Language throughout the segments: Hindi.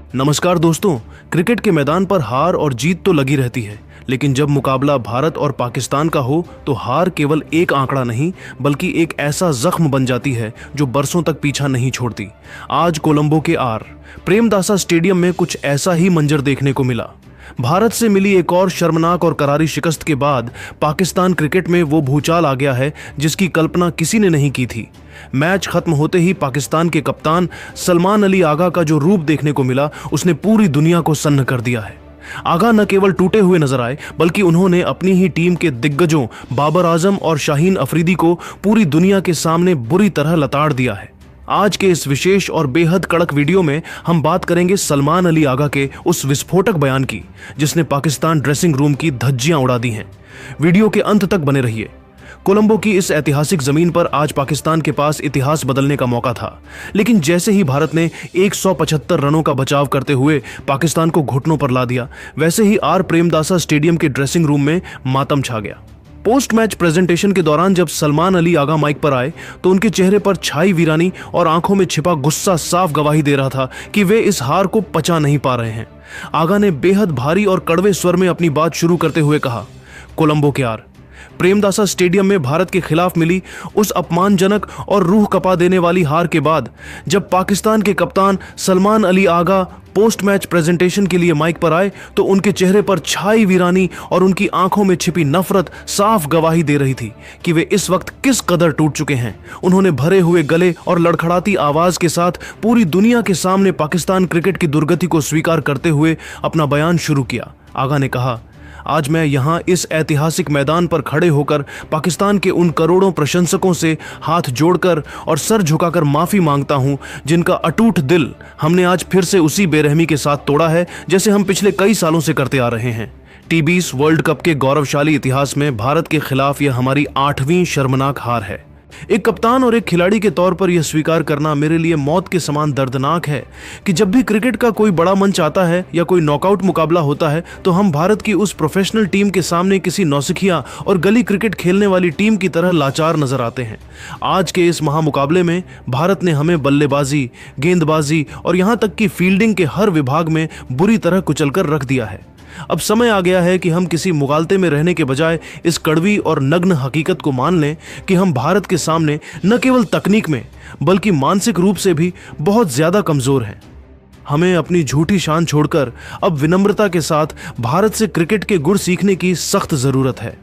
नमस्कार दोस्तों। क्रिकेट के मैदान पर हार और जीत तो लगी रहती है, लेकिन जब मुकाबला भारत और पाकिस्तान का हो तो हार केवल एक आंकड़ा नहीं बल्कि एक ऐसा जख्म बन जाती है जो बरसों तक पीछा नहीं छोड़ती। आज कोलंबो के प्रेमदासा स्टेडियम में कुछ ऐसा ही मंजर देखने को मिला। भारत से मिली एक और शर्मनाक और करारी शिकस्त के बाद पाकिस्तान क्रिकेट में वो भूचाल आ गया है जिसकी कल्पना किसी ने नहीं की थी। मैच खत्म होते ही पाकिस्तान के कप्तान सलमान अली आगा का जो रूप देखने को मिला उसने पूरी दुनिया को सन्न कर दिया है। आगा न केवल टूटे हुए नजर आए बल्कि उन्होंने अपनी ही टीम के दिग्गजों बाबर आजम और शाहीन अफरीदी को पूरी दुनिया के सामने बुरी तरह लताड़ दिया है। आज के इस विशेष और बेहद कड़क वीडियो में हम बात करेंगे सलमान अली आगा के उस विस्फोटक बयान की जिसने पाकिस्तान ड्रेसिंग रूम की धज्जियां उड़ा दी हैं। वीडियो के अंत तक बने रहिए। कोलंबो की इस ऐतिहासिक जमीन पर आज पाकिस्तान के पास इतिहास बदलने का मौका था, लेकिन जैसे ही भारत ने 175 रनों का बचाव करते हुए पाकिस्तान को घुटनों पर ला दिया, वैसे ही प्रेमदासा स्टेडियम के ड्रेसिंग रूम में मातम छा गया। पोस्ट मैच प्रेजेंटेशन के दौरान जब सलमान अली आगा माइक पर आए तो उनके चेहरे पर छाई वीरानी और आंखों में छिपा गुस्सा साफ गवाही दे रहा था कि वे इस हार को पचा नहीं पा रहे हैं। आगा ने बेहद भारी और कड़वे स्वर में अपनी बात शुरू करते हुए कहा, कोलंबो के प्रेमदासा स्टेडियम में भारत के खिलाफ मिली उस अपमानजनक और रूह कपा देने वाली हार के बाद जब पाकिस्तान के कप्तान Salman Ali Agha post match presentation के लिए माइक पर आए तो उनके चेहरे पर छाई वीरानी और उनकी आंखों में छिपी नफरत साफ गवाही दे रही थी कि वे इस वक्त किस कदर टूट चुके हैं। उन्होंने भरे हुए गले और लड़खड़ाती आवाज के साथ पूरी दुनिया के सामने पाकिस्तान क्रिकेट की दुर्गति को स्वीकार करते हुए अपना बयान शुरू किया। आगा ने कहा, आज मैं यहाँ इस ऐतिहासिक मैदान पर खड़े होकर पाकिस्तान के उन करोड़ों प्रशंसकों से हाथ जोड़कर और सर झुकाकर माफी मांगता हूँ जिनका अटूट दिल हमने आज फिर से उसी बेरहमी के साथ तोड़ा है जैसे हम पिछले कई सालों से करते आ रहे हैं। T20 वर्ल्ड कप के गौरवशाली इतिहास में भारत के खिलाफ यह हमारी 8वीं शर्मनाक हार है। एक कप्तान और एक खिलाड़ी के तौर पर यह स्वीकार करना मेरे लिए मौत के समान दर्दनाक है कि जब भी क्रिकेट का कोई बड़ा मंच आता है या कोई नॉकआउट मुकाबला होता है तो हम भारत की उस प्रोफेशनल टीम के सामने किसी नौसिखिया और गली क्रिकेट खेलने वाली टीम की तरह लाचार नजर आते हैं। आज के इस महामुकाबले में भारत ने हमें बल्लेबाजी, गेंदबाजी और यहां तक कि फील्डिंग के हर विभाग में बुरी तरह कुचलकर रख दिया है। अब समय आ गया है कि हम किसी मुगालते में रहने के बजाय इस कड़वी और नग्न हकीकत को मान लें कि हम भारत के सामने न केवल तकनीक में बल्कि मानसिक रूप से भी बहुत ज्यादा कमजोर हैं। हमें अपनी झूठी शान छोड़कर अब विनम्रता के साथ भारत से क्रिकेट के गुर सीखने की सख्त जरूरत है।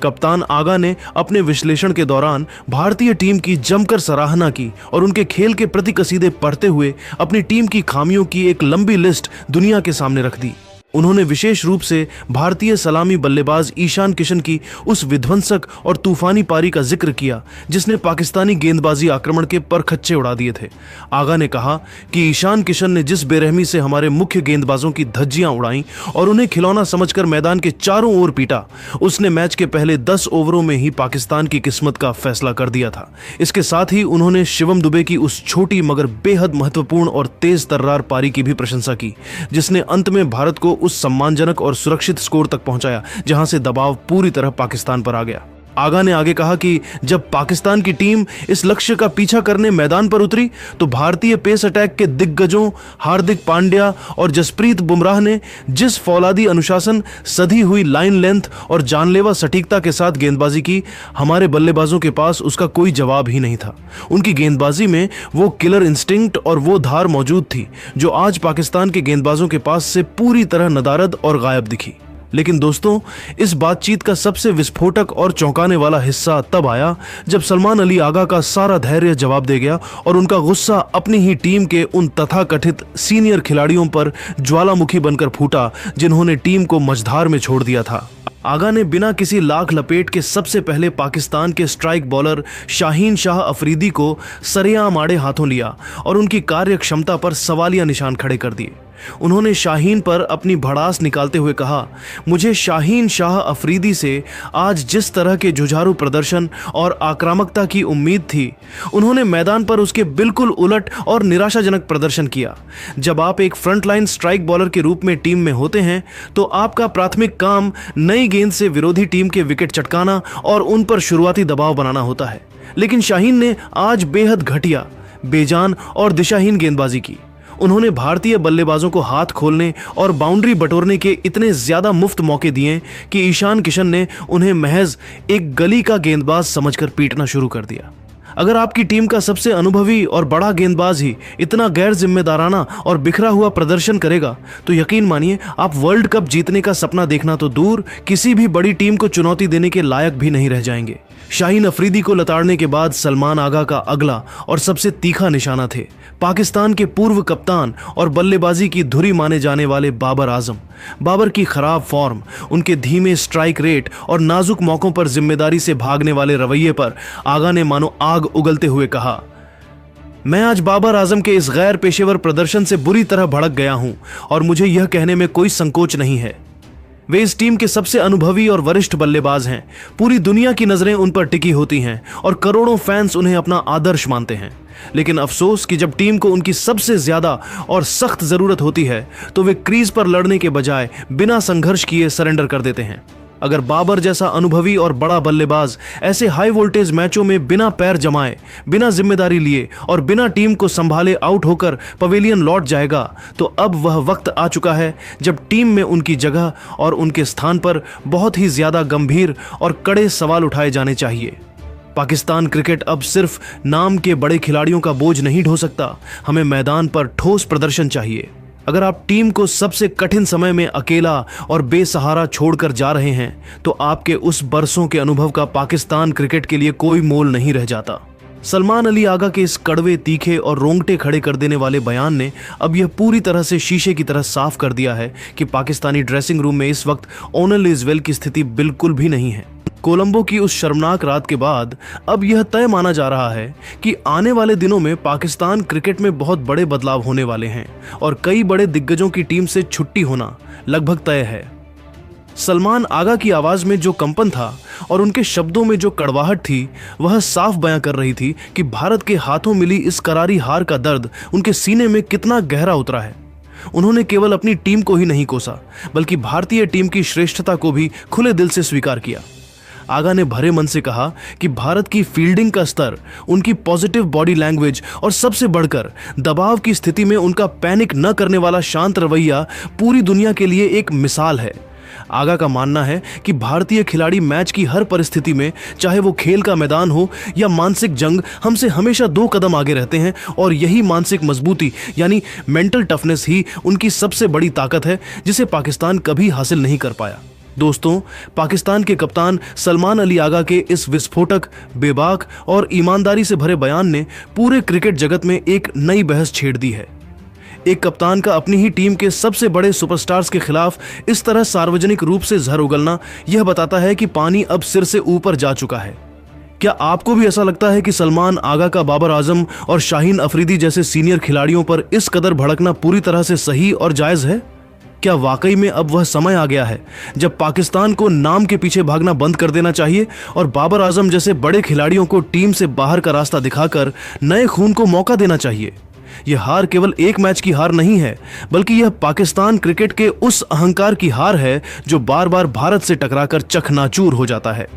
कप्तान आगा ने अपने विश्लेषण के दौरान भारतीय टीम की जमकर सराहना की और उनके खेल के प्रति कसीदे पढ़ते हुए अपनी टीम की खामियों की एक लंबी लिस्ट दुनिया के सामने रख दी। उन्होंने विशेष रूप से भारतीय सलामी बल्लेबाज ईशान किशन की उस विध्वंसक और तूफानी पारी का जिक्र किया जिसने पाकिस्तानी गेंदबाजी आक्रमण के परखच्चे उड़ा दिए थे। आगा ने कहा कि ईशान किशन ने जिस बेरहमी से हमारे मुख्य गेंदबाजों की धज्जियां उड़ाईं और उन्हें खिलौना समझकर मैदान के चारों ओर पीटा, उसने मैच के पहले 10 ओवरों में ही पाकिस्तान की किस्मत का फैसला कर दिया था। इसके साथ ही उन्होंने शिवम दुबे की उस छोटी मगर बेहद महत्वपूर्ण और तेज तर्रार पारी की भी प्रशंसा की जिसने अंत में भारत को उस सम्मानजनक और सुरक्षित स्कोर तक पहुंचाया जहां से दबाव पूरी तरह पाकिस्तान पर आ गया। आगा ने आगे कहा कि जब पाकिस्तान की टीम इस लक्ष्य का पीछा करने मैदान पर उतरी तो भारतीय पेस अटैक के दिग्गजों हार्दिक पांड्या और जसप्रीत बुमराह ने जिस फौलादी अनुशासन, सधी हुई लाइन लेंथ और जानलेवा सटीकता के साथ गेंदबाजी की, हमारे बल्लेबाजों के पास उसका कोई जवाब ही नहीं था। उनकी गेंदबाजी में वो किलर इंस्टिंक्ट और वो धार मौजूद थी जो आज पाकिस्तान के गेंदबाजों के पास से पूरी तरह नदारद और गायब दिखी। लेकिन दोस्तों, इस बातचीत का सबसे विस्फोटक और चौंकाने वाला हिस्सा तब आया जब सलमान अली आगा का सारा धैर्य जवाब दे गया और उनका गुस्सा अपनी ही टीम के उन तथाकथित सीनियर खिलाड़ियों पर ज्वालामुखी बनकर फूटा जिन्होंने टीम को मझधार में छोड़ दिया था। आगा ने बिना किसी लाख लपेट के सबसे पहले पाकिस्तान के स्ट्राइक बॉलर शाहीन शाह अफरीदी को सरेआम आड़े हाथों लिया और उनकी कार्य क्षमता पर सवालिया निशान खड़े कर दिए। उन्होंने शाहीन पर अपनी भड़ास निकालते हुए कहा, मुझे शाहीन शाह अफरीदी से आज जिस तरह के जुझारू प्रदर्शन और आक्रामकता की उम्मीद थी, उन्होंने मैदान पर उसके बिल्कुल उलट और निराशाजनक प्रदर्शन किया। जब आप एक फ्रंटलाइन स्ट्राइक बॉलर के रूप में टीम में होते हैं तो आपका प्राथमिक काम नई गेंद से विरोधी टीम के विकेट चटकाना और उन पर शुरुआती दबाव बनाना होता है। लेकिन शाहीन ने आज बेहद घटिया, बेजान और दिशाहीन गेंदबाजी की। उन्होंने भारतीय बल्लेबाजों को हाथ खोलने और बाउंड्री बटोरने के इतने ज्यादा मुफ्त मौके दिए कि ईशान किशन ने उन्हें महज एक गली का गेंदबाज समझकर पीटना शुरू कर दिया। अगर आपकी टीम का सबसे अनुभवी और बड़ा गेंदबाज ही इतना गैर जिम्मेदाराना और बिखरा हुआ प्रदर्शन करेगा तो यकीन मानिए आप वर्ल्ड कप जीतने का सपना देखना तो दूर, किसी भी बड़ी टीम को चुनौती देने के लायक भी नहीं रह जाएंगे। शाहीन अफरीदी को लताड़ने के बाद सलमान आगा का अगला और सबसे तीखा निशाना थे पाकिस्तान के पूर्व कप्तान और बल्लेबाजी की धुरी माने जाने वाले बाबर आजम। बाबर की खराब फॉर्म, उनके धीमे स्ट्राइक रेट और नाजुक मौकों पर जिम्मेदारी से भागने वाले रवैये पर आगा ने मानो आग उगलते हुए कहा, मैं आज बाबर आजम के इस गैर पेशेवर प्रदर्शन से बुरी तरह भड़क गया हूं और मुझे यह कहने में कोई संकोच नहीं है। वे इस टीम के सबसे अनुभवी और वरिष्ठ बल्लेबाज हैं। पूरी दुनिया की नजरें उन पर टिकी होती हैं और करोड़ों फैंस उन्हें अपना आदर्श मानते हैं। लेकिन अफसोस कि जब टीम को उनकी सबसे ज्यादा और सख्त जरूरत होती है तो वे क्रीज पर लड़ने के बजाय बिना संघर्ष किए सरेंडर कर देते हैं। अगर बाबर जैसा अनुभवी और बड़ा बल्लेबाज ऐसे हाई वोल्टेज मैचों में बिना पैर जमाए, बिना जिम्मेदारी लिए और बिना टीम को संभाले आउट होकर पवेलियन लौट जाएगा तो अब वह वक्त आ चुका है जब टीम में उनकी जगह और उनके स्थान पर बहुत ही ज्यादा गंभीर और कड़े सवाल उठाए जाने चाहिए। पाकिस्तान क्रिकेट अब सिर्फ नाम के बड़े खिलाड़ियों का बोझ नहीं ढो सकता, हमें मैदान पर ठोस प्रदर्शन चाहिए। अगर आप टीम को सबसे कठिन समय में अकेला और बेसहारा छोड़कर जा रहे हैं तो आपके उस बरसों के अनुभव का पाकिस्तान क्रिकेट के लिए कोई मोल नहीं रह जाता। सलमान अली आगा के इस कड़वे, तीखे और रोंगटे खड़े कर देने वाले बयान ने अब यह पूरी तरह से शीशे की तरह साफ कर दिया है कि पाकिस्तानी ड्रेसिंग रूम में इस वक्त ओनल इज वेल की स्थिति बिल्कुल भी नहीं है। कोलंबो की उस शर्मनाक रात के बाद अब यह तय माना जा रहा है कि आने वाले दिनों में पाकिस्तान क्रिकेट में बहुत बड़े बदलाव होने वाले हैं और कई बड़े दिग्गजों की टीम से छुट्टी होना लगभग तय है। सलमान आगा की आवाज में जो कंपन था और उनके शब्दों में जो कड़वाहट थी वह साफ बयां कर रही थी कि भारत के हाथों मिली इस करारी हार का दर्द उनके सीने में कितना गहरा उतरा है। उन्होंने केवल अपनी टीम को ही नहीं कोसा बल्कि भारतीय टीम की श्रेष्ठता को भी खुले दिल से स्वीकार किया। आगा ने भरे मन से कहा कि भारत की फील्डिंग का स्तर, उनकी पॉजिटिव बॉडी लैंग्वेज और सबसे बढ़कर दबाव की स्थिति में उनका पैनिक न करने वाला शांत रवैया पूरी दुनिया के लिए एक मिसाल है। आगा का मानना है कि भारतीय खिलाड़ी मैच की हर परिस्थिति में, चाहे वो खेल का मैदान हो या मानसिक जंग, हमसे हमेशा 2 कदम आगे रहते हैं और यही मानसिक मजबूती यानी मेंटल टफनेस ही उनकी सबसे बड़ी ताकत है जिसे पाकिस्तान कभी हासिल नहीं कर पाया। दोस्तों, पाकिस्तान के कप्तान सलमान अली आगा के इस विस्फोटक, बेबाक और ईमानदारी से भरे बयान ने पूरे क्रिकेट जगत में एक नई बहस छेड़ दी है। एक कप्तान का अपनी ही टीम के सबसे बड़े सुपरस्टार्स के खिलाफ इस तरह सार्वजनिक रूप से जहर उगलना यह बताता है कि पानी अब सिर से ऊपर जा चुका है। क्या आपको भी ऐसा लगता है कि सलमान आगा का बाबर आजम और शाहीन अफरीदी जैसे सीनियर खिलाड़ियों पर इस कदर भड़कना पूरी तरह से सही और जायज है? क्या वाकई में अब वह समय आ गया है जब पाकिस्तान को नाम के पीछे भागना बंद कर देना चाहिए और बाबर आजम जैसे बड़े खिलाड़ियों को टीम से बाहर का रास्ता दिखाकर नए खून को मौका देना चाहिए? यह हार केवल एक मैच की हार नहीं है बल्कि यह पाकिस्तान क्रिकेट के उस अहंकार की हार है जो बार बार भारत से टकराकर चकनाचूर हो जाता है।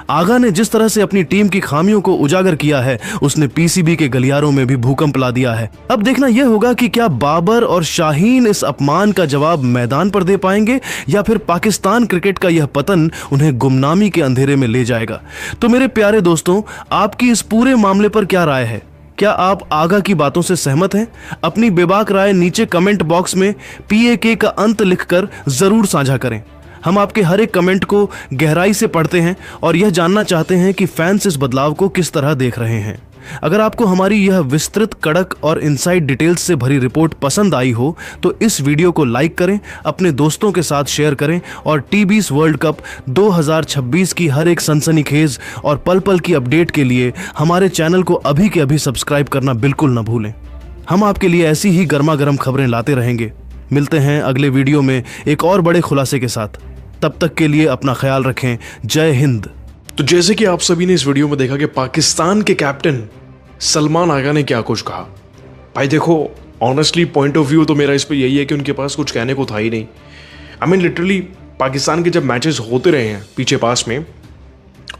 आगा ने जिस तरह से अपनी टीम की खामियों को उजागर किया है उसने पीसीबी के गलियारों में भी भूकंप ला दिया है। अब देखना यह होगा कि क्या बाबर और शाहीन इस अपमान का जवाब मैदान पर दे पाएंगे या फिर पाकिस्तान क्रिकेट का यह पतन उन्हें गुमनामी के अंधेरे में ले जाएगा। तो मेरे प्यारे दोस्तों, आपकी इस पूरे मामले पर क्या राय है? क्या आप आगा की बातों से सहमत हैं? अपनी बेबाक राय नीचे कमेंट बॉक्स में PAK का अंत लिखकर जरूर साझा करें। हम आपके हर एक कमेंट को गहराई से पढ़ते हैं और यह जानना चाहते हैं कि फैंस इस बदलाव को किस तरह देख रहे हैं। अगर आपको हमारी यह विस्तृत, कड़क और इनसाइड डिटेल्स से भरी रिपोर्ट पसंद आई हो तो इस वीडियो को लाइक करें, अपने दोस्तों के साथ शेयर करें और T20 वर्ल्ड कप 2026 की हर एक सनसनीखेज और पल पल की अपडेट के लिए हमारे चैनल को अभी के अभी सब्सक्राइब करना बिल्कुल न भूलें। हम आपके लिए ऐसी ही गर्मा गर्म खबरें लाते रहेंगे। मिलते हैं अगले वीडियो में एक और बड़े खुलासे के साथ। तब तक के लिए अपना ख्याल रखें। जय हिंद। तो जैसे कि आप सभी ने इस वीडियो में देखा कि पाकिस्तान के कैप्टन सलमान आगा ने क्या कुछ कहा। भाई देखो, ऑनेस्टली पॉइंट ऑफ व्यू तो मेरा इस पर यही है कि उनके पास कुछ कहने को था ही नहीं। आई मीन लिटरली पाकिस्तान के जब मैचेस होते रहे हैं पीछे पास में,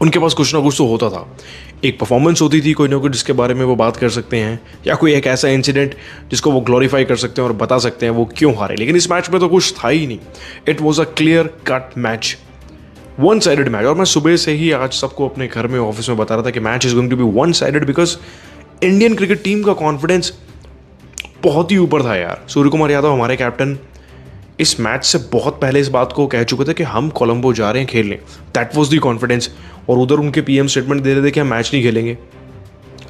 उनके पास कुछ ना कुछ तो होता था। एक परफॉर्मेंस होती थी कोई ना कोई जिसके बारे में वो बात कर सकते हैं, या कोई एक ऐसा इंसिडेंट जिसको वो ग्लोरीफाई कर सकते हैं और बता सकते हैं वो क्यों हारे। लेकिन इस मैच में तो कुछ था ही नहीं। It was a clear cut match, one sided match. और मैं सुबह से ही आज सबको अपने घर में ऑफिस में बता रहा था कि match is going to be one sided, because Indian cricket team का कॉन्फिडेंस बहुत ही ऊपर था यार। सूर्य कुमार यादव हमारे कैप्टन इस मैच से बहुत पहले इस बात को कह चुके थे कि हम कोलंबो जा रहे हैं खेलने। That was the confidence. और उधर उनके पीएम स्टेटमेंट दे रहे थे कि हम मैच नहीं खेलेंगे।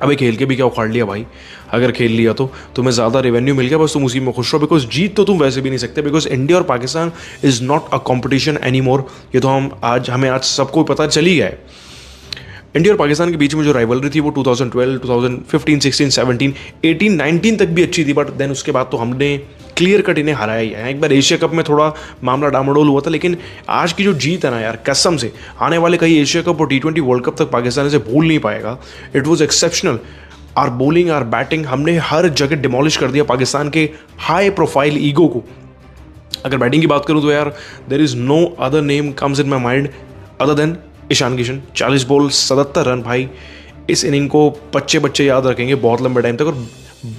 अबे खेल के भी क्या उखाड़ लिया भाई? अगर खेल लिया तो तुम्हें ज़्यादा रेवेन्यू मिल गया, बस तुम उसी में खुश रहो, बिकॉज जीत तो तुम वैसे भी नहीं सकते, बिकॉज इंडिया और Pakistan is not a competition any more. ये तो हमें आज सबको पता चल ही गया है। इंडिया और पाकिस्तान के बीच में जो राइवलरी थी वो 2012, 2015, 16, 17, 18, 19 तक भी अच्छी थी, बट देन उसके बाद तो हमने क्लियर कट इन्हें हराया ही है। एक बार एशिया कप में थोड़ा मामला डामाडोल हुआ था, लेकिन आज की जो जीत है ना यार, कसम से आने वाले कई एशिया कप और T20 वर्ल्ड कप तक पाकिस्तान इसे भूल नहीं पाएगा। It was exceptional. Our bowling, our batting, हमने हर जगह डिमोलिश कर दिया पाकिस्तान के हाई प्रोफाइल ईगो को। अगर बैटिंग की बात करूं तो यार there is no other name comes in my mind other than Ishan Kishan. 40 ball 77 run, भाई इस इनिंग को बच्चे याद रखेंगे बहुत लंबे टाइम तक। और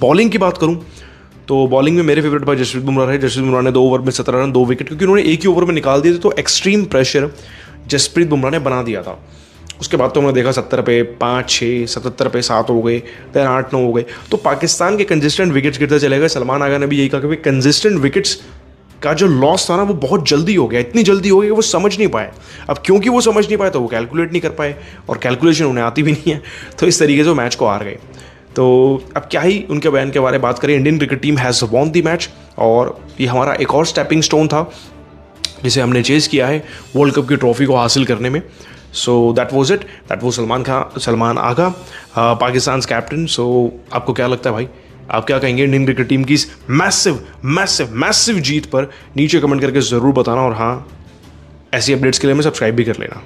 बॉलिंग की बात करूं तो बॉलिंग में मेरे फेवरेट भाई जसप्रीत बुमराह है। जसप्रीत बुमराह ने 2 ओवर में 17 रन, 2 विकेट, क्योंकि उन्होंने एक ही ओवर में निकाल दिए थे, तो एक्सट्रीम प्रेशर जसप्रीत बुमराह ने बना दिया था। उसके बाद तो हमने देखा 70 पे 5, 6, 77 पे 7 हो गए, फिर 8, 9 हो गए। तो पाकिस्तान के कंसिस्टेंट विकेट्स गिरते चले गए। सलमान आगा ने भी यही कहा कि कंसिस्टेंट विकेट्स का जो लॉस था ना वो बहुत जल्दी हो गया, इतनी जल्दी हो गया कि वो समझ नहीं पाए। अब क्योंकि वो समझ नहीं पाए तो वो कैलकुलेट नहीं कर पाए, और कैलकुलेशन उन्हें आती भी नहीं है, तो इस तरीके से वो मैच को हार गए। तो अब क्या ही उनके बयान के बारे में बात करें। Indian cricket team has won the match, और ये हमारा एक और स्टेपिंग स्टोन था जिसे हमने चेज़ किया है वर्ल्ड कप की ट्रॉफी को हासिल करने में। So that was it. That was Salman Agha, Pakistan captain. So आपको क्या लगता है भाई? आप क्या कहेंगे इंडियन क्रिकेट टीम की इस मैसिव जीत पर? नीचे कमेंट करके ज़रूर बताना, और हाँ, ऐसी अपडेट्स के लिए हमें सब्सक्राइब भी कर लेना।